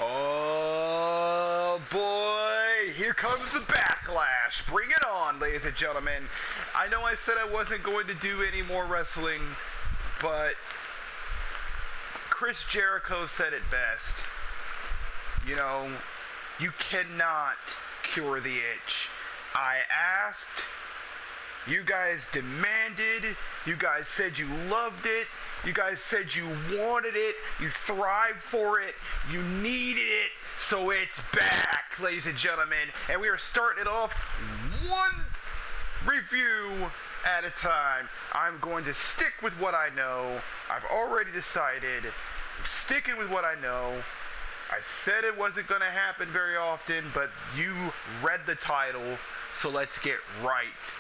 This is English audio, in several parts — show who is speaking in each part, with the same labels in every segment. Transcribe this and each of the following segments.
Speaker 1: Oh boy, here comes the backlash. Bring it on, ladies and gentlemen. I know I said I wasn't going to do any more wrestling, but Chris Jericho said it best. You know, you cannot cure the itch. I asked, you guys demanded, you guys said you loved it, you guys said you wanted it, you thrived for it, you needed it, so it's back, ladies and gentlemen. And we are starting it off one review at a time. I'm going to stick with what I know. I've already decided. I'm sticking with what I know. I said it wasn't going to happen very often, but you read the title, so let's get right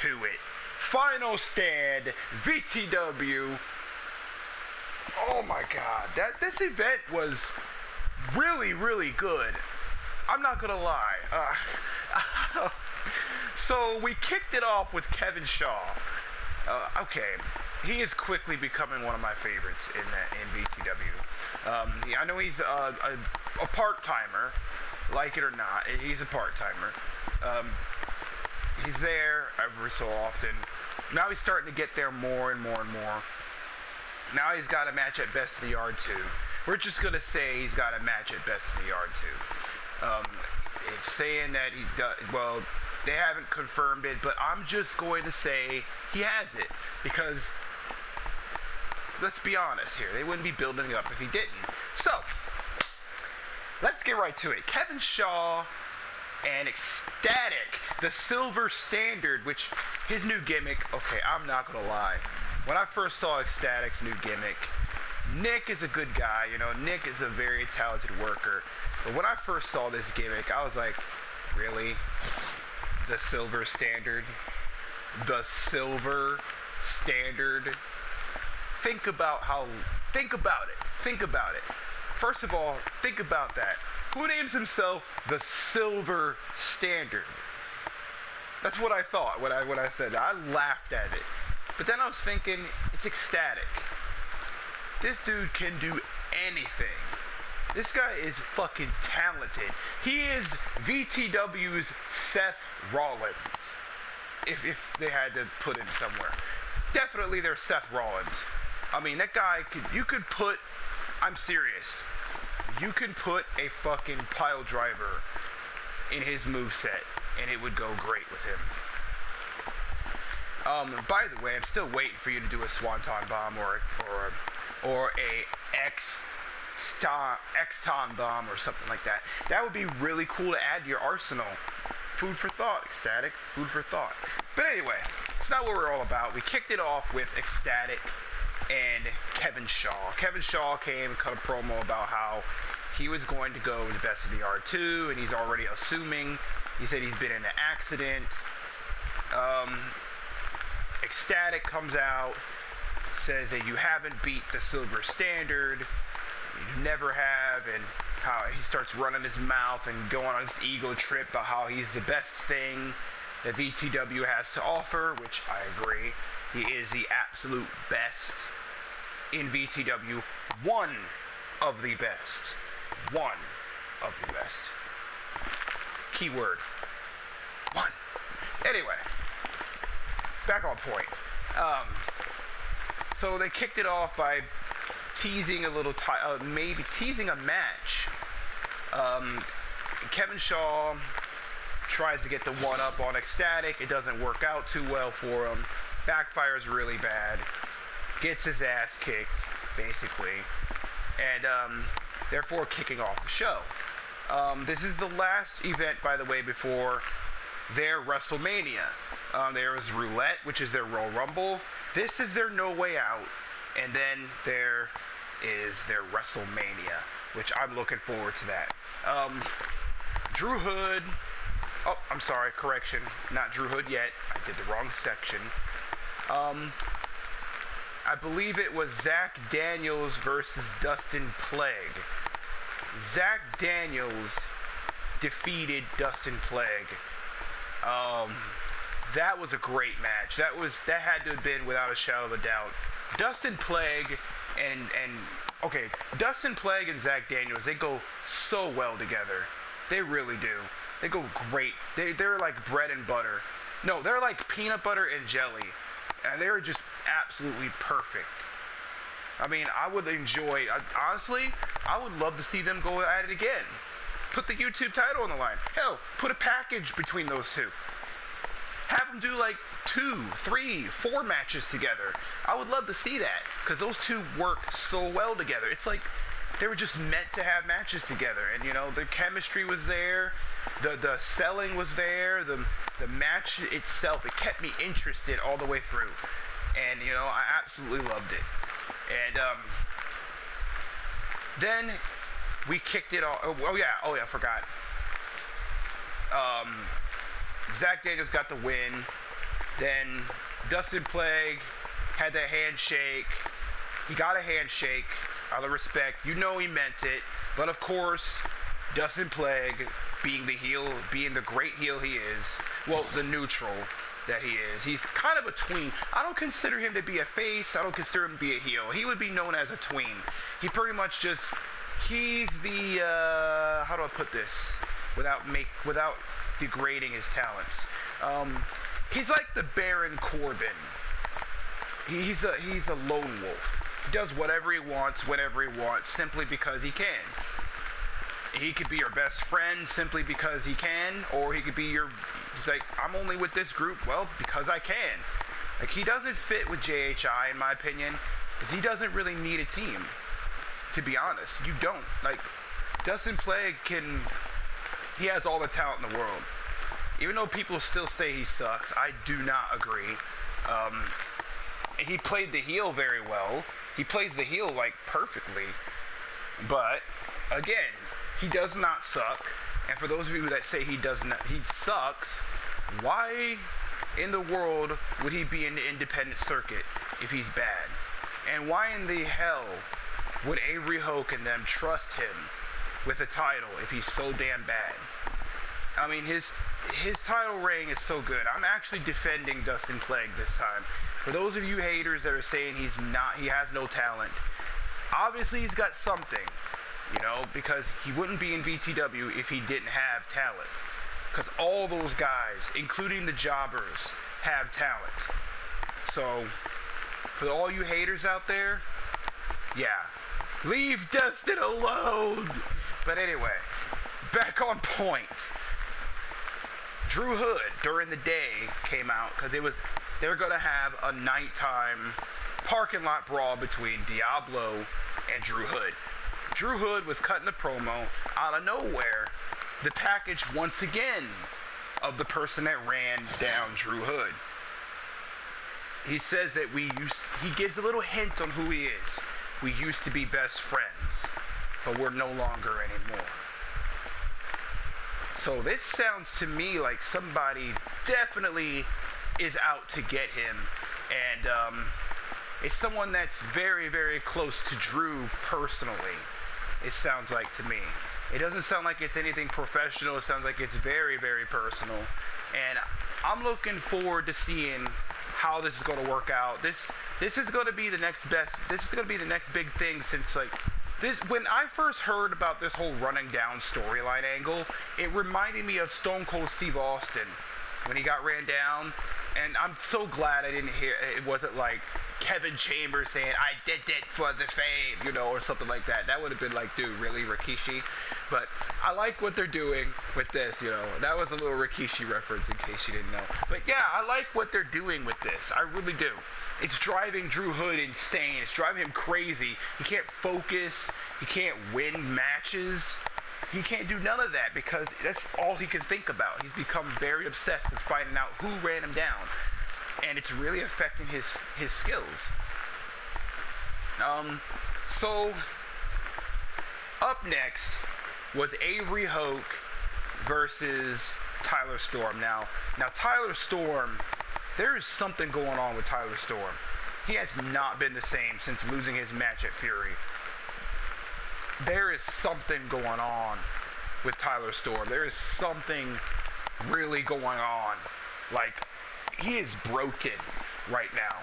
Speaker 1: to it. Final stand, VTW. Oh my god, this event was really, really good. I'm not gonna lie. So we kicked it off with Kevin Shaw. Okay, he is quickly becoming one of my favorites in VTW. I know he's a part-timer, like it or not. He's a part-timer. He's there every so often. Now he's starting to get there more and more and more. Now he's got a match at Best of the Yard 2. We're just going to say he's got a match at Best of the Yard 2. It's saying that he does, well, they haven't confirmed it, but I'm just going to say he has it. Because, let's be honest here, they wouldn't be building it up if he didn't. So, let's get right to it. Kevin Shaw and Ecstatic, the Silver Standard, which his new gimmick, okay, I'm not gonna lie. When I first saw Ecstatic's new gimmick, Nick is a good guy, you know, Nick is a very talented worker. But when I first saw this gimmick, I was like, really? The Silver Standard? The Silver Standard? Think about it. First of all, think about that. Who names himself the Silver Standard? That's what I thought when I said that. I laughed at it. But then I was thinking, it's Ecstatic. This dude can do anything. This guy is fucking talented. He is VTW's Seth Rollins. If they had to put him somewhere. Definitely there's Seth Rollins. I mean, that guy I'm serious. You can put a fucking pile driver in his moveset, and it would go great with him. By the way, I'm still waiting for you to do a Swanton Bomb or a X-Ton Bomb or something like that. That would be really cool to add to your arsenal. Food for thought, Ecstatic. Food for thought. But anyway, it's not what we're all about. We kicked it off with Ecstatic and Kevin Shaw. Kevin Shaw came and cut a promo about how he was going to go to Best of the Yard 2, and he's already assuming. He said he's been in an accident. Ecstatic comes out, says that you haven't beat the Silver Standard, you never have, and how he starts running his mouth and going on this ego trip about how he's the best thing that VTW has to offer, which I agree. He is the absolute best in VTW. One of the best. One of the best. Keyword. One. Anyway. Back on point. So they kicked it off by teasing a little, maybe teasing a match. Kevin Shaw tries to get the one-up on Ecstatic. It doesn't work out too well for him. Backfires really bad. Gets his ass kicked, basically. And therefore kicking off the show. This is the last event, by the way, before their WrestleMania. There is Roulette, which is their Royal Rumble. This is their No Way Out. And then there is their WrestleMania, which I'm looking forward to that. Drew Hood. Oh, I'm sorry, correction. Not Drew Hood yet. I did the wrong section. I believe it was Zach Daniels versus Dustin Plague. Zach Daniels defeated Dustin Plague. That was a great match. That had to have been, without a shadow of a doubt, Dustin Plague and okay, Dustin Plague and Zach Daniels, they go so well together. They really do. They go great. They're like bread and butter. No, they're like peanut butter and jelly. And they're just absolutely perfect. I mean, I would enjoy, honestly, I would love to see them go at it again. Put the YouTube title on the line. Hell, put a package between those two. Have them do like 2, 3, 4 matches together. I would love to see that, because those two work so well together. It's like they were just meant to have matches together, and you know, the chemistry was there, the selling was there, the match itself, it kept me interested all the way through, and you know, I absolutely loved it. And then we kicked it off. Oh yeah, I forgot. Zach Daniels got the win. Then Dustin Plague had that handshake. He got a handshake out of respect. You know he meant it. But of course, Dustin Plague, being the heel, being the great heel he is, well, the neutral that he is, he's kind of a tween. I don't consider him to be a face. I don't consider him to be a heel. He would be known as a tween. He pretty much just, he's the, how do I put this without degrading his talents? He's like the Baron Corbin. He's a lone wolf. He does whatever he wants, whenever he wants, simply because he can. He could be your best friend simply because he can, or he could be he's like, I'm only with this group, well, because I can. Like, he doesn't fit with JHI, in my opinion, because he doesn't really need a team, to be honest. You don't. Like, Dustin Plague he has all the talent in the world. Even though people still say he sucks, I do not agree. He played the heel very well. He plays the heel, like, perfectly. But, again, he does not suck. And for those of you that say he sucks, why in the world would he be in the independent circuit if he's bad? And why in the hell would Avery Hoke and them trust him with a title if he's so damn bad? I mean, his title reign is so good. I'm actually defending Dustin Plague this time. For those of you haters that are saying he has no talent, obviously he's got something, you know, because he wouldn't be in VTW if he didn't have talent. Because all those guys, including the jobbers, have talent. So, for all you haters out there, yeah, leave Dustin alone. But anyway, back on point. Drew Hood during the day came out because they were going to have a nighttime parking lot brawl between Diablo and Drew Hood. Drew Hood was cutting a promo out of nowhere. The package once again of the person that ran down Drew Hood. He says that he gives a little hint on who he is. We used to be best friends, but we're no longer anymore. So this sounds to me like somebody definitely is out to get him, and it's someone that's very, very close to Drew personally, it sounds like to me. It doesn't sound like it's anything professional. It sounds like it's very, very personal, and I'm looking forward to seeing how this is going to work out. This is going to be the next big thing since, like, when I first heard about this whole running down storyline angle, it reminded me of Stone Cold Steve Austin when he got ran down. And I'm so glad I didn't hear it wasn't like Kevin Chambers saying, I did it for the fame, you know, or something like that. That would have been like, dude, really, Rikishi? But I like what they're doing with this, you know. That was a little Rikishi reference in case you didn't know. But yeah, I like what they're doing with this. I really do. It's driving Drew Hood insane. It's driving him crazy. He can't focus. He can't win matches. He can't do none of that because that's all he can think about. He's become very obsessed with finding out who ran him down. And it's really affecting his skills. So, up next was Avery Hoke versus Tyler Storm. Now Tyler Storm, there is something going on with Tyler Storm. He has not been the same since losing his match at Fury. There is something going on with Tyler Storm. There is something really going on. Like, he is broken right now.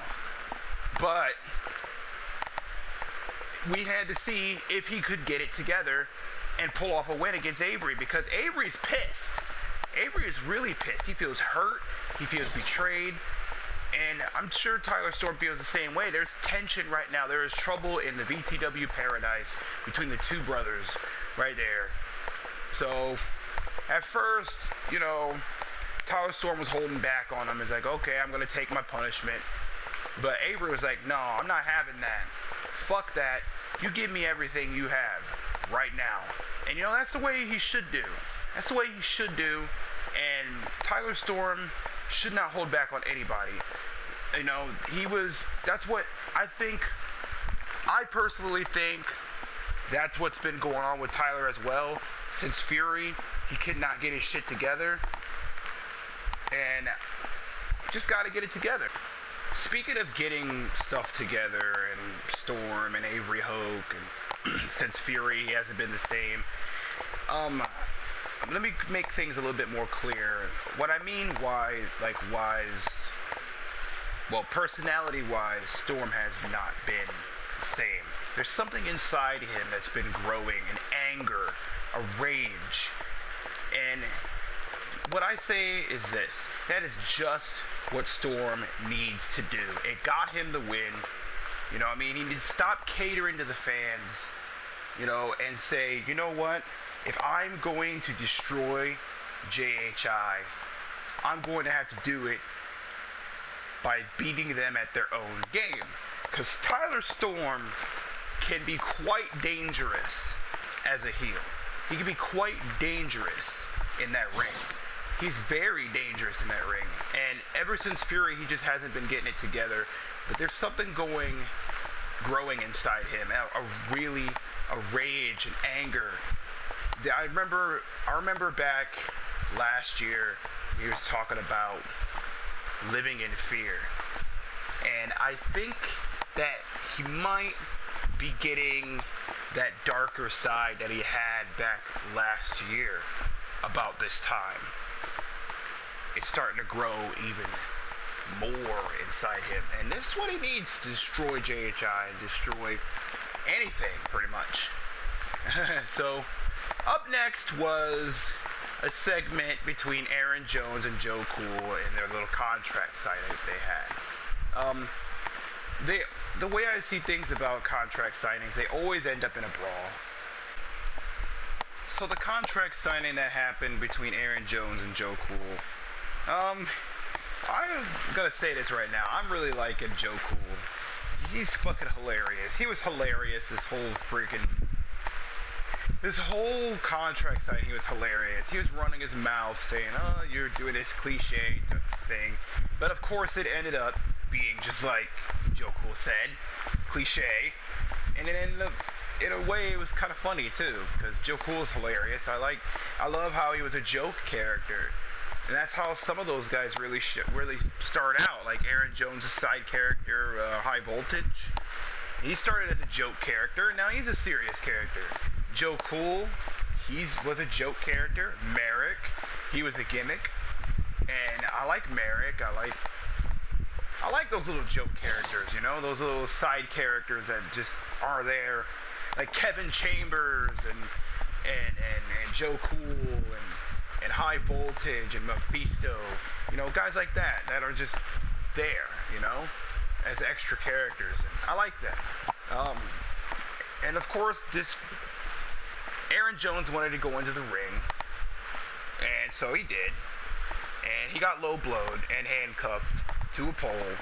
Speaker 1: But we had to see if he could get it together and pull off a win against Avery, because Avery's pissed. Avery is really pissed. He feels hurt. He feels betrayed. And I'm sure Tyler Storm feels the same way. There's tension right now. There is trouble in the VTW paradise between the two brothers right there. So, at first, you know, Tyler Storm was holding back on him. He's like, okay, I'm going to take my punishment. But Avery was like, no, I'm not having that. Fuck that. You give me everything you have right now. And, you know, that's the way he should do. That's the way he should do. And Tyler Storm should not hold back on anybody. You know, that's what I think. I personally think that's what's been going on with Tyler as well. Since Fury, he could not get his shit together. And just got to get it together. Speaking of getting stuff together, and Storm and Avery Hoke, and since Fury, he hasn't been the same. Let me make things a little bit more clear. What I mean personality-wise, Storm has not been the same. There's something inside him that's been growing, an anger, a rage. And what I say is this: that is just what Storm needs to do. It got him the win. You know what I mean? He needs to stop catering to the fans, you know, and say, you know what? If I'm going to destroy JHI, I'm going to have to do it by beating them at their own game. Because Tyler Storm can be quite dangerous as a heel. He can be quite dangerous in that ring. He's very dangerous in that ring. And ever since Fury, he just hasn't been getting it together. But there's something growing inside him. A rage and anger. I remember back last year, he was talking about living in fear. And I think that he might be getting that darker side that he had back last year about this time. It's starting to grow even more inside him. And this is what he needs to destroy JHI and destroy anything, pretty much. So, up next was a segment between Aaron Jones and Joe Cool in their little contract signing they had. The way I see things about contract signings, they always end up in a brawl. So the contract signing that happened between Aaron Jones and Joe Cool, I'm gonna say this right now, I'm really liking Joe Cool. He's fucking hilarious. He was hilarious this whole contract signing, he was hilarious. He was running his mouth saying, oh, you're doing this cliche thing. But of course it ended up being just like Joe Cool said, cliche. And it ended up, in a way, it was kind of funny too, because Joe Cool is hilarious. I love how he was a joke character. And that's how some of those guys really start out, like Aaron Jones' side character, High Voltage. He started as a joke character, and now he's a serious character. Joe Cool, he was a joke character. Merrick, he was a gimmick. And I like Merrick. I like those little joke characters, you know, those little side characters that just are there, like Kevin Chambers and Joe Cool and High Voltage and Mephisto, you know, guys like that are just there, you know, as extra characters. And I like that. And of course, Aaron Jones wanted to go into the ring, and so he did. And he got low blowed and handcuffed to a pole.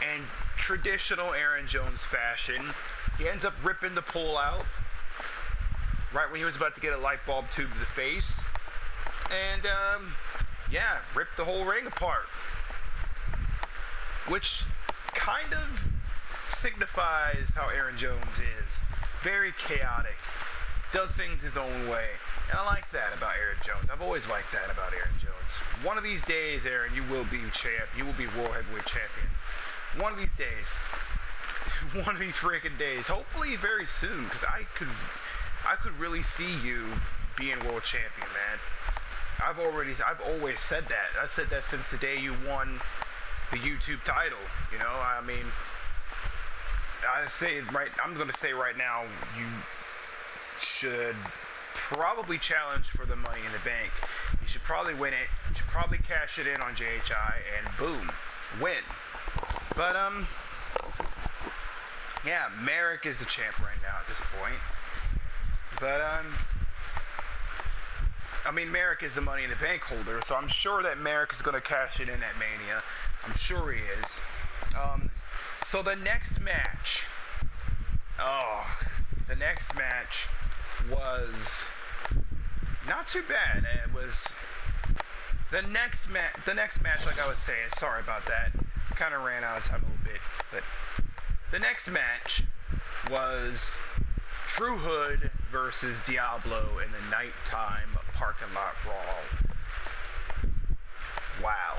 Speaker 1: And traditional Aaron Jones fashion, he ends up ripping the pole out right when he was about to get a light bulb tube to the face. And, ripped the whole ring apart. Which kind of signifies how Aaron Jones is. Very chaotic. Does things his own way. And I like that about Aaron Jones. I've always liked that about Aaron Jones. One of these days, Aaron, you will be champ. You will be World Heavyweight Champion. One of these days. One of these freaking days. Hopefully very soon, because I could really see you being World Champion, man. I've always said that. I said that since the day you won the YouTube title. You know, I mean, I'm gonna say right now, you should probably challenge for the Money in the Bank. You should probably win it. You should probably cash it in on JHI and boom, win. But yeah, Merrick is the champ right now at this point. But I mean, Merrick is the Money in the Bank holder, so I'm sure that Merrick is gonna cash it in at Mania. I'm sure he is. So the next match. The next match was not too bad. It was the next match, like I was saying. Sorry about that. Kind of ran out of time a little bit, but the next match was True Hood versus Diablo in the nighttime parking lot brawl. Wow.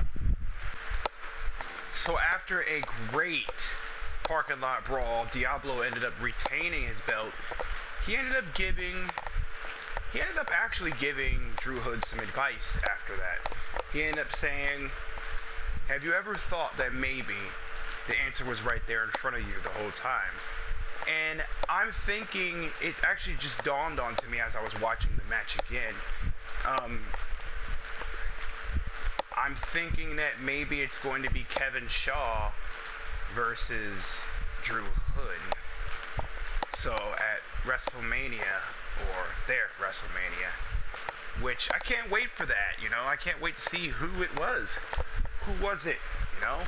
Speaker 1: So after a great parking lot brawl, Diablo ended up retaining his belt. He ended up actually giving Drew Hood some advice after that. He ended up saying, have you ever thought that maybe the answer was right there in front of you the whole time? And I'm thinking, it actually just dawned onto me as I was watching the match again. I'm thinking that maybe it's going to be Kevin Shaw versus Drew Hood. So at WrestleMania, or their WrestleMania, which I can't wait for that, you know? I can't wait to see who it was. Who was it, you know?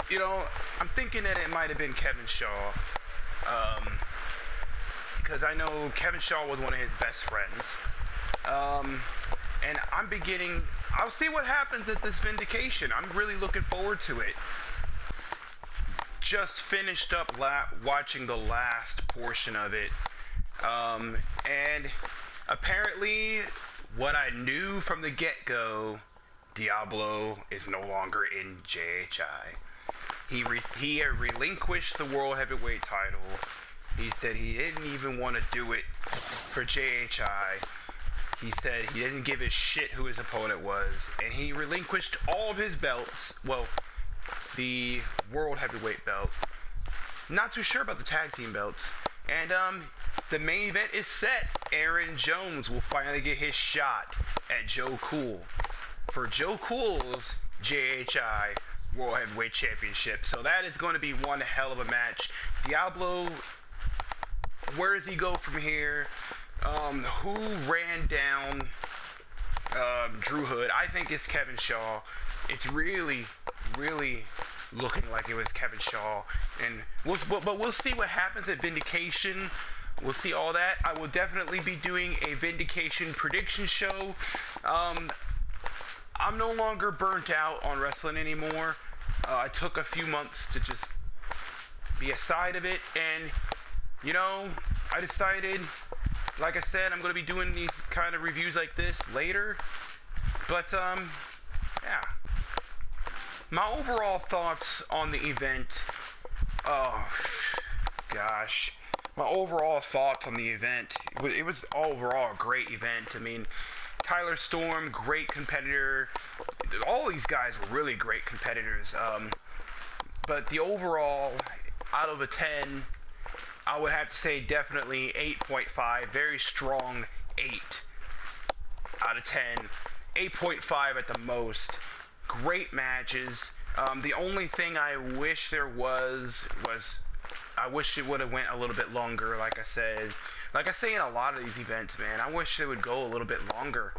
Speaker 1: You know, I'm thinking that it might have been Kevin Shaw. Because I know Kevin Shaw was one of his best friends. And I'll see what happens at this Vindication. I'm really looking forward to it. Just finished up watching the last portion of it. And apparently, what I knew from the get-go, Diablo is no longer in JHI. He relinquished the World Heavyweight title. He said he didn't even want to do it for JHI. He said he didn't give a shit who his opponent was. And he relinquished all of his belts. Well, the World Heavyweight belt. Not too sure about the tag team belts. And the main event is set. Aaron Jones will finally get his shot at Joe Cool for Joe Cool's JHI World Heavyweight Championship. So that is going to be one hell of a match. Diablo, where does he go from here? Who ran down Drew Hood? I think it's Kevin Shaw. It's really looking like it was Kevin Shaw. And we'll see what happens at Vindication. We'll see all that. I will definitely be doing a Vindication prediction show. I'm no longer burnt out on wrestling anymore. I took a few months to just be aside of it, and you know, I decided, like I said, I'm going to be doing these kind of reviews like this later. But yeah, my overall thoughts on the event. Oh gosh, my overall thoughts on the event. It was overall a great event. I mean, Tyler Storm, great competitor. All these guys were really great competitors. But the overall, out of a 10, I would have to say definitely 8.5. Very strong 8 out of 10. 8.5 at the most. Great matches. The only thing I wish there was I wish it would have went a little bit longer, like I said. Like I say in a lot of these events, man, I wish it would go a little bit longer.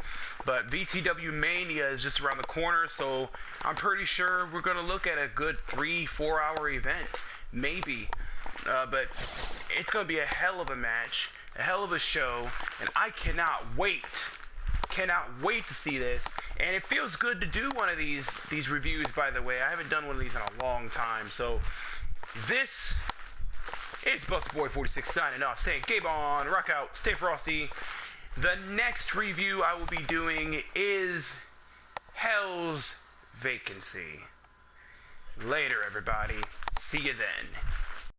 Speaker 1: But vtwmania is just around the corner, so I'm pretty sure we're going to look at a good 3-4 hour event. Maybe. But it's going to be a hell of a match, a hell of a show, and I cannot wait. Cannot wait to see this. And it feels good to do one of these reviews, by the way. I haven't done one of these in a long time. So this is Buster Boy 46 signing off, saying Gabe on, rock out, stay frosty. The next review I will be doing is Hell's Vacancy. Later, everybody. See you then.